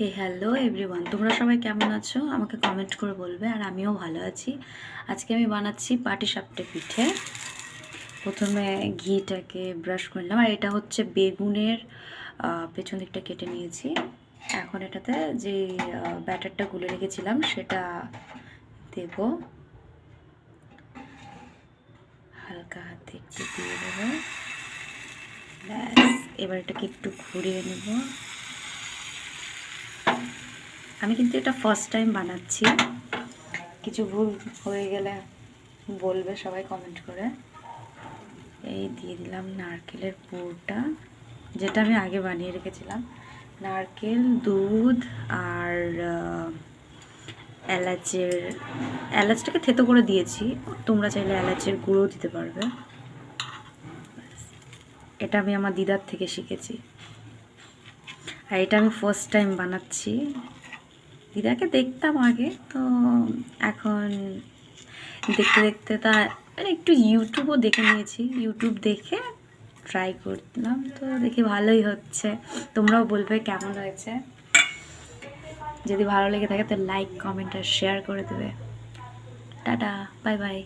হে hello everyone, তোমরা সবাই কেমন আছো আমাকে কমেন্ট করে বলবে। আর আমিও ভালো আছি। আজকে আমি বানাচ্ছি পাটিসাপটা পিঠে। প্রথমে ঘিটাকে ব্রাশ করে নিলাম, আর এটা হচ্ছে বেগুনের পেছন দিকটা কেটে নিয়েছি। এখন এটাতে যে ব্যাটারটা গুলে রেখেছিলাম সেটা দেব, হালকা হাতে একটু দিয়ে দেবো। ব্যাস, এবার এটাকে একটু ঘুরিয়ে নেব। আমি কিন্তু এটা ফার্স্ট টাইম বানাচ্ছি, কিছু ভুল হয়ে গেলে বলবে সবাই কমেন্ট করে। এই দিয়ে দিলাম নারকেলের পুরটা, যেটা আমি আগে বানিয়ে রেখেছিলাম। নারকেল, দুধ আর এলাচটাকে থেতো করে দিয়েছি। তোমরা চাইলে এলাচের গুঁড়ো দিতে পারবে। এটা আমি আমার দিদার থেকে শিখেছি, আর এটা আমি ফার্স্ট টাইম বানাচ্ছি। দিদাকে দেখতাম আগে, তো এখন দেখতে দেখতে তা একটু ইউটিউবও দেখে নিয়েছি। ইউটিউব দেখে ট্রাই করলাম, তো দেখি ভালোই হচ্ছে। তোমরাও বলবে কেমন হয়েছে। যদি ভালো লেগে থাকে তো লাইক, কমেন্ট আর শেয়ার করে দেবে। Tata, bye bye.